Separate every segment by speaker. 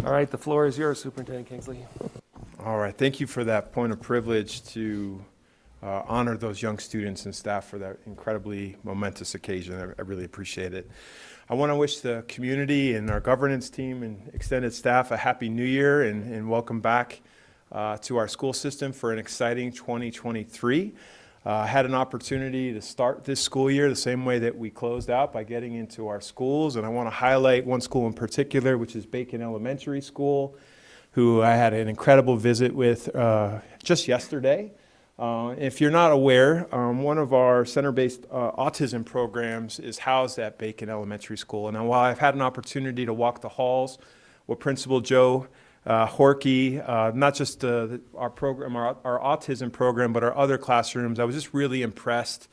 Speaker 1: All right, the floor is yours, Superintendent Kingsley.
Speaker 2: All right, thank you for that point of privilege to honor those young students and staff for that incredibly momentous occasion. I really appreciate it. I want to wish the community and our governance team and extended staff a happy new year and welcome back to our school system for an exciting 2023. I had an opportunity to start this school year the same way that we closed out by getting into our schools, and I want to highlight one school in particular, which is Bacon Elementary School, who I had an incredible visit with just yesterday. If you're not aware, one of our center-based autism programs is housed at Bacon Elementary School. And while I've had an opportunity to walk the halls with Principal Joe Horkey, not just our program, our autism program, but our other classrooms, I was just really impressed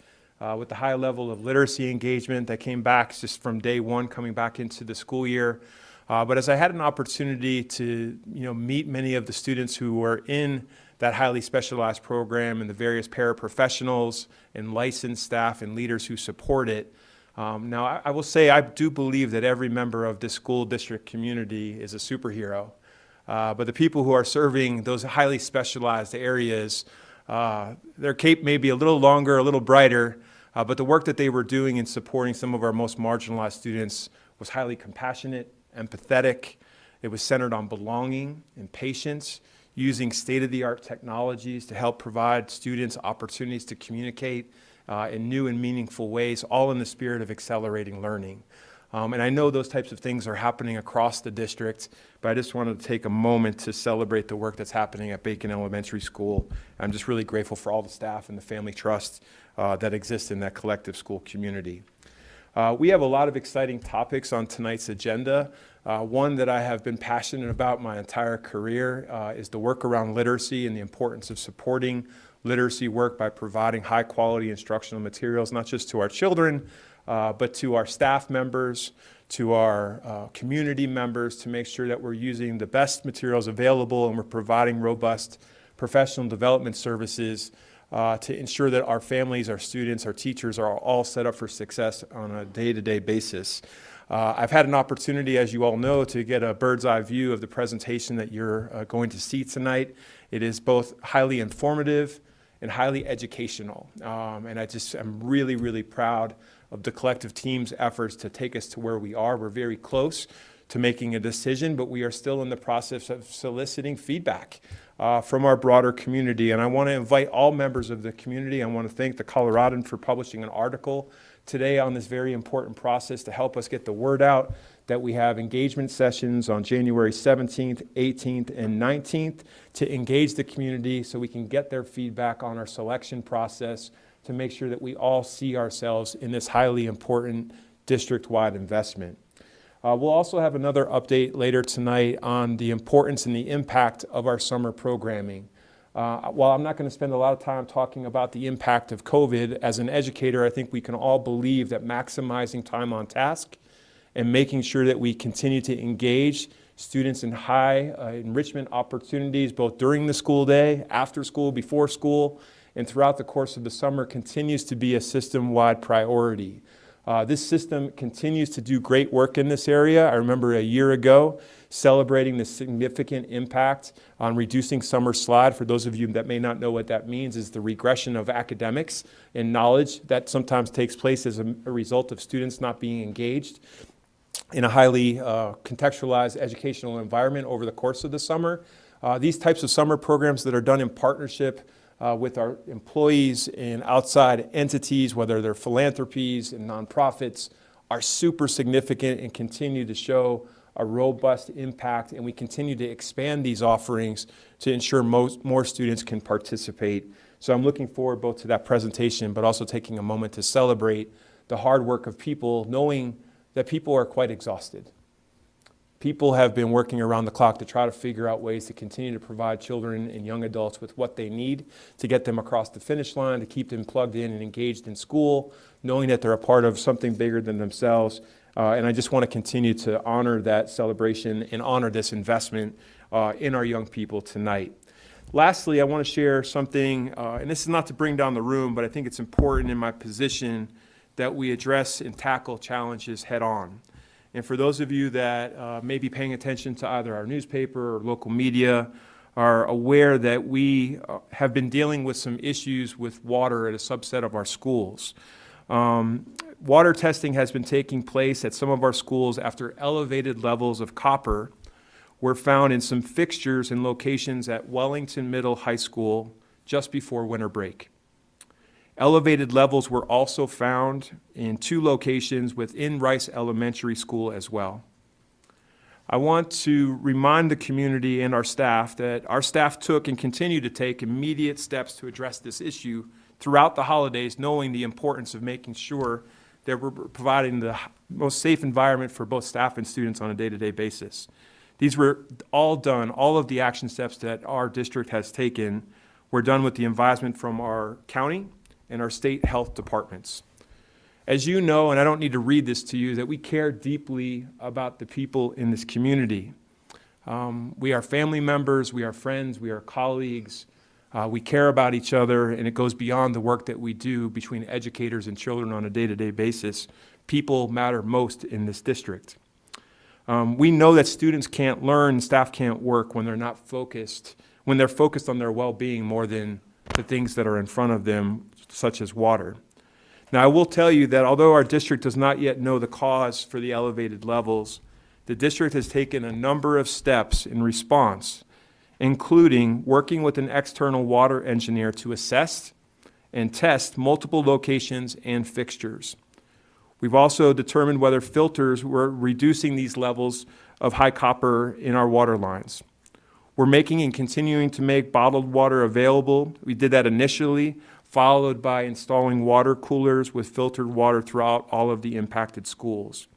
Speaker 2: with the high level of literacy engagement that came back just from day one coming back into the school year. But as I had an opportunity to meet many of the students who were in that highly specialized program and the various paraprofessionals and licensed staff and leaders who support it, now I will say I do believe that every member of this school district community is a superhero. But the people who are serving those highly specialized areas, their cape may be a little longer, a little brighter, but the work that they were doing in supporting some of our most marginalized students was highly compassionate, empathetic. It was centered on belonging and patience, using state-of-the-art technologies to help provide students opportunities to communicate in new and meaningful ways, all in the spirit of accelerating learning. And I know those types of things are happening across the district, but I just wanted to take a moment to celebrate the work that's happening at Bacon Elementary School. I'm just really grateful for all the staff and the family trust that exists in that collective school community. We have a lot of exciting topics on tonight's agenda. One that I have been passionate about my entire career is the work around literacy and the importance of supporting literacy work by providing high quality instructional materials, not just to our children, but to our staff members, to our community members, to make sure that we're using the best materials available and we're providing robust professional development services to ensure that our families, our students, our teachers are all set up for success on a day-to-day basis. I've had an opportunity, as you all know, to get a bird's eye view of the presentation that you're going to see tonight. It is both highly informative and highly educational. And I'm really, really proud of the collective team's efforts to take us to where we are. We're very close to making a decision, but we are still in the process of soliciting feedback from our broader community. And I want to invite all members of the community. I want to thank the Coloradan for publishing an article today on this very important process to help us get the word out that we have engagement sessions on January 17th, 18th, and 19th to engage the community so we can get their feedback on our selection process to make sure that we all see ourselves in this highly important district-wide investment. We'll also have another update later tonight on the importance and the impact of our summer programming. While I'm not going to spend a lot of time talking about the impact of COVID, as an educator, I think we can all believe that maximizing time on task and making sure that we continue to engage students in high enrichment opportunities, both during the school day, after school, before school, and throughout the course of the summer continues to be a system-wide priority. This system continues to do great work in this area. I remember a year ago celebrating the significant impact on reducing summer slide. For those of you that may not know what that means, is the regression of academics and knowledge that sometimes takes place as a result of students not being engaged in a highly contextualized educational environment over the course of the summer. These types of summer programs that are done in partnership with our employees and outside entities, whether they're philanthropies and nonprofits, are super significant and continue to show a robust impact, and we continue to expand these offerings to ensure more students can participate. So I'm looking forward both to that presentation, but also taking a moment to celebrate the hard work of people, knowing that people are quite exhausted. People have been working around the clock to try to figure out ways to continue to provide children and young adults with what they need to get them across the finish line, to keep them plugged in and engaged in school, knowing that they're a part of something bigger than themselves. And I just want to continue to honor that celebration and honor this investment in our young people tonight. Lastly, I want to share something, and this is not to bring down the room, but I think it's important in my position that we address and tackle challenges head on. And for those of you that may be paying attention to either our newspaper or local media, are aware that we have been dealing with some issues with water at a subset of our schools. Water testing has been taking place at some of our schools after elevated levels of copper were found in some fixtures and locations at Wellington Middle High School just before winter break. Elevated levels were also found in 2 locations within Rice Elementary School as well. I want to remind the community and our staff that our staff took and continue to take immediate steps to address this issue throughout the holidays, knowing the importance of making sure that we're providing the most safe environment for both staff and students on a day-to-day basis. These were all done, all of the action steps that our district has taken were done with the advisement from our county and our state health departments. As you know, and I don't need to read this to you, that we care deeply about the people in this community. We are family members, we are friends, we are colleagues, we care about each other, and it goes beyond the work that we do between educators and children on a day-to-day basis. People matter most in this district. We know that students can't learn, staff can't work when they're not focused, when they're focused on their well-being more than the things that are in front of them, such as water. Now, I will tell you that although our district does not yet know the cause for the elevated levels, the district has taken a number of steps in response, including working with an external water engineer to assess and test multiple locations and fixtures. We've also determined whether filters were reducing these levels of high copper in our water lines. We're making and continuing to make bottled water available. We did that initially, followed by installing water coolers with filtered water throughout all of the impacted schools.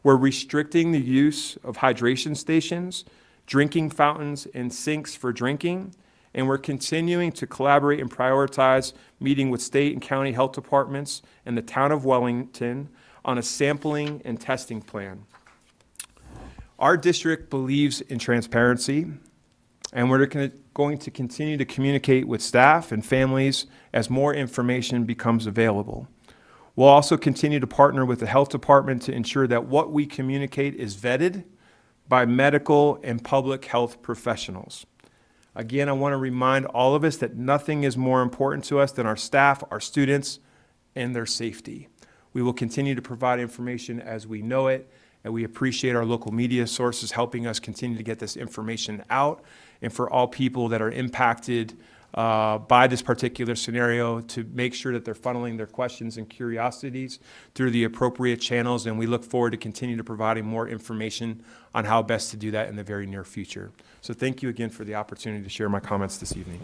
Speaker 2: We're restricting the use of hydration stations, drinking fountains, and sinks for drinking, and we're continuing to collaborate and prioritize meeting with state and county health departments and the town of Wellington on a sampling and testing plan. Our district believes in transparency, and we're going to continue to communicate with staff and families as more information becomes available. We'll also continue to partner with the health department to ensure that what we communicate is vetted by medical and public health professionals. Again, I want to remind all of us that nothing is more important to us than our staff, our students, and their safety. We will continue to provide information as we know it, and we appreciate our local media sources helping us continue to get this information out, and for all people that are impacted by this particular scenario to make sure that they're funneling their questions and curiosities through the appropriate channels, and we look forward to continue to providing more information on how best to do that in the very near future. So thank you again for the opportunity to share my comments this evening.